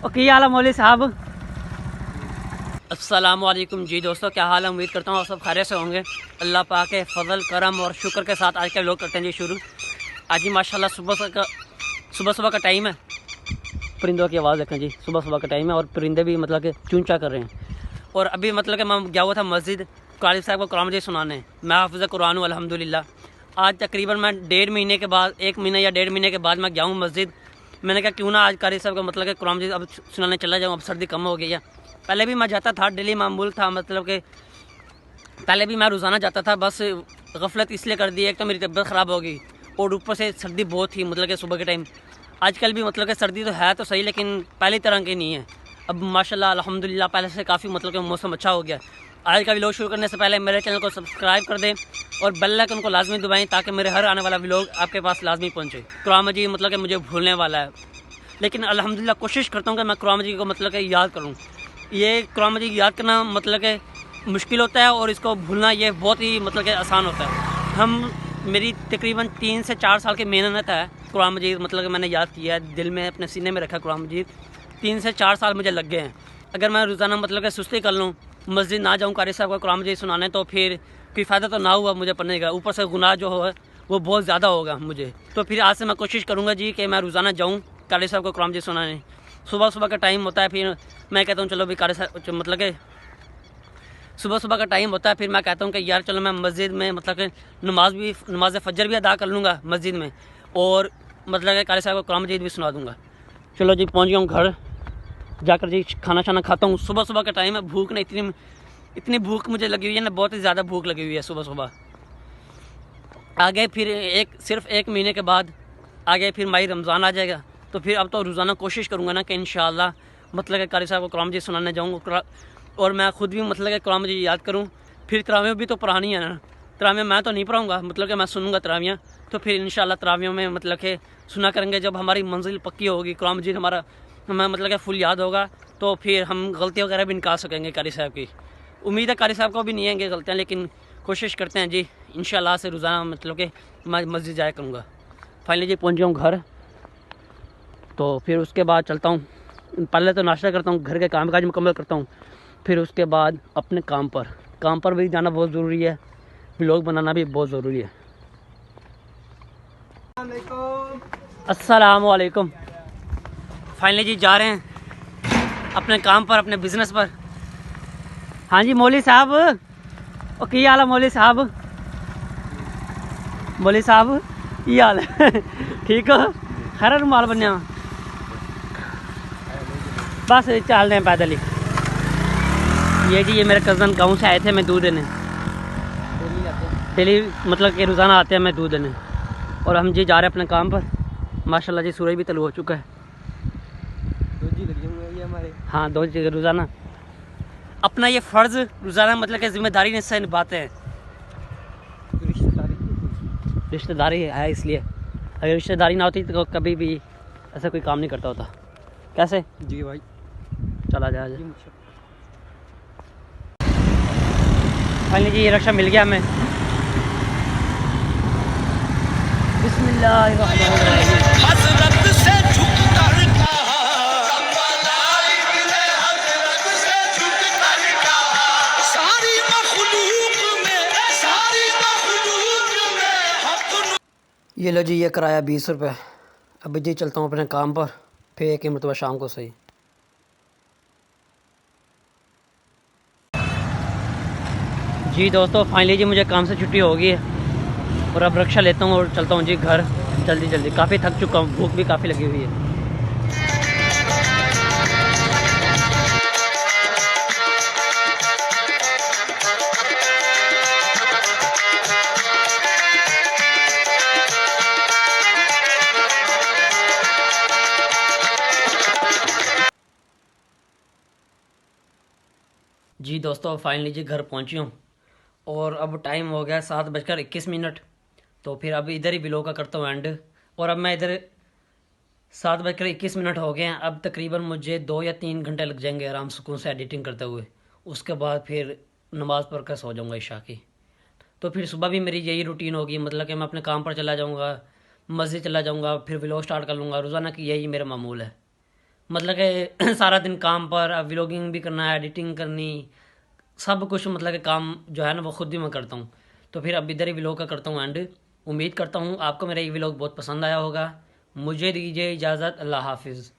की हाल है मौलवी साहब। अस्सलामुअलैकुम जी दोस्तों, क्या हाल है। उम्मीद करता हूँ आप सब खैरियत से होंगे। अल्लाह पाक के फजल करम और शुक्र के साथ आज के लोग करते हैं जी शुरू। आज ही माशाल्लाह सुबह का टाइम है। परिंदों की आवाज़ देखें जी, सुबह सुबह का टाइम है और परिंदे भी मतलब कि चूंचा कर रहे हैं। और अभी मतलब कि मैं गया हुआ था मस्जिद कारी साहब को कुरान मजीद सुनाने। मैं हाफिज़ कुरान हूँ अल्हम्दुलिल्लाह। आज तकरीबन मैं 1.5 महीने के बाद, 1 महीना या 1.5 महीने के बाद मैं गया हूँ मस्जिद। मैंने कहा क्यों ना आज कारी साहब का मतलब कि कुरान मजीद अब सुनाने चला जाऊँ। अब सर्दी कम हो गई है। पहले भी मैं जाता था, डेली मामूल था, मतलब कि पहले भी मैं रोज़ाना जाता था। बस गफलत इसलिए कर दी, एक तो मेरी तबीयत ख़राब हो गई और ऊपर से सर्दी बहुत थी मतलब कि सुबह के टाइम। आजकल भी मतलब कि सर्दी तो है तो सही, लेकिन पहली तरह की नहीं है। अब माशाल्लाह अल्हम्दुलिल्लाह पहले से काफ़ी मतलब कि मौसम अच्छा हो गया। आज का व्लॉग शुरू करने से पहले मेरे चैनल को सब्सक्राइब कर दें और बेल आइकन को लाजमी दबाएं ताकि मेरे हर आने वाला व्लॉग आपके पास लाजमी पहुँचे। कुरान मजीद मतलब कि मुझे भूलने वाला है, लेकिन अल्हम्दुलिल्लाह कोशिश करता हूँ कि मैं कुरान मजीद को मतलब कि याद करूँ। ये कुरान मजीद याद करना मतलब कि मुश्किल होता है और इसको भूलना ये बहुत ही मतलब कि आसान होता है। मेरी तकरीबन 3 से 4 साल की मेहनत है कुरान मजीद मतलब कि मैंने याद किया है, दिल में अपने सीने में रखा कुरान मजीद। 3 से 4 साल मुझे लग गए हैं। अगर मैं रोज़ाना मतलब कि सुस्ती कर लूँ, मस्जिद ना जाऊँ कारी साहब का कुरान मजीद सुनाने, तो फिर कोई फ़ायदा तो ना हुआ मुझे पढ़ने का। ऊपर से गुनाह जो है वो बहुत ज़्यादा होगा मुझे। तो फिर आज से मैं कोशिश करूँगा जी कि मैं रोज़ाना जाऊँ कारी साहब को कुरान मजीद सुनाने। सुबह सुबह का टाइम होता है, फिर मैं कहता हूँ चलो भी कारी साहब मतलब कि सुबह सुबह का टाइम होता है, फिर मैं कहता हूँ कि यार चलो मैं मस्जिद में मतलब कि नमाज फ़जर भी अदा कर लूँगा मस्जिद में और मतलब कि कारी साहब को कुरान मजीद भी सुना दूँगा। चलो जी पहुँच गया हूँ घर, जाकर जी खाना शाना खाता हूँ। सुबह सुबह का टाइम है, भूख नहीं इतनी भूख मुझे लगी हुई है ना, बहुत ही ज़्यादा भूख लगी हुई है सुबह सुबह। आगे फिर सिर्फ 1 महीने के बाद आगे फिर माही रमज़ान आ जाएगा, तो फिर अब तो रोज़ाना कोशिश करूँगा ना कि इंशाअल्लाह मतलब कि कारी साहब को कुरान मजीद सुनाने जाऊँ और मैं ख़ुद भी मतलब कि कुरान मजीद याद करूँ। फिर तरावियाँ भी तो पढ़ानी है ना, तरावियाँ मैं तो नहीं पढ़ाऊँगा, मतलब कि मैं सुनूँगा तरावियाँ। तो फिर इंशाअल्लाह तरावियों में मतलब कि सुना करेंगे। जब हमारी मंजिल पक्की होगी, कुरान मजीद हमें मतलब कि फुल याद होगा, तो फिर हम गलती वगैरह भी निकाल सकेंगे कारी साहब की। उम्मीद है कारी साहब को भी नहीं आएंगे गलतियाँ, लेकिन कोशिश करते हैं जी इंशाअल्लाह से रोज़ाना मतलब कि मैं मस्जिद जाया करूँगा। फाइनली जी पहुँच गया हूँ घर, तो फिर उसके बाद चलता हूँ। पहले तो नाश्ता करता हूँ, घर के काम काज मुकम्मल करता हूँ, फिर उसके बाद अपने काम पर भी जाना बहुत ज़रूरी है, व्लॉग बनाना भी बहुत ज़रूरी है। अस्सलामु अलैकुम। फाइनली जी जा रहे हैं अपने काम पर, अपने बिज़नेस पर। हाँ जी मौलवी साहब, ओ की हाल है मौलवी साहब। मौलवी साहब की हाल है ठीक हो, खैर रुमाल बनया बस चल रहे हैं पैदल ही। ये जी ये मेरे कज़न गाँव से आए थे मैं दूध देने, डेली मतलब कि रोज़ाना आते हैं मैं दूध देने। और हम जी जा रहे हैं अपने काम पर। माशाल्लाह जी सूरज भी तलू हो चुका है। हाँ 2 जगह रोज़ाना अपना ये फ़र्ज़ रोज़ाना मतलब कि ज़िम्मेदारी से निभाते हैं। रिश्तेदारी है इसलिए, अगर रिश्तेदारी ना होती तो कभी भी ऐसा कोई काम नहीं करता होता। कैसे जी भाई, चला जाए। फाइनली जी ये रिक्शा मिल गया हमें। बिस्मिल्लाहिर्रहमानिर्रहीम। हज़रत से झुककर कहा, सारी मखलूक में हक। ये लो जी ये किराया 20 रुपये। अभी जी चलता हूँ अपने काम पर, फिर एक ही मरतबा शाम को सही। जी दोस्तों फाइनली जी मुझे काम से छुट्टी हो गई है और अब रिक्शा लेता हूँ और चलता हूँ जी घर जल्दी जल्दी। काफ़ी थक चुका हूँ, भूख भी काफ़ी लगी हुई है। जी दोस्तों फाइनली जी घर पहुँची हूँ और अब टाइम हो गया 7:21। तो फिर अब इधर ही व्लॉग का करता हूँ एंड। और अब मैं इधर 7:21 हो गए हैं। अब तकरीबन मुझे 2 या 3 घंटे लग जाएंगे आराम सुकून से एडिटिंग करते हुए। उसके बाद फिर नमाज़ पढ़ कर सो जाऊँगा इशा की। तो फिर सुबह भी मेरी यही रूटीन होगी, मतलब कि मैं अपने काम पर चला जाऊँगा, मस्जिद चला जाऊँगा, फिर व्लॉग स्टार्ट कर लूँगा। रोज़ाना की यही मेरा मामूल है। मतलब कि सारा दिन काम पर, अब व्लॉगिंग भी करना है, एडिटिंग करनी, सब कुछ मतलब कि काम जो है ना वो खुद ही मैं करता हूँ। तो फिर अब इधर ही व्लॉग का करता हूँ एंड। उम्मीद करता हूँ आपको मेरा ये व्लॉग बहुत पसंद आया होगा। मुझे दीजिए इजाज़त, अल्लाह हाफिज़।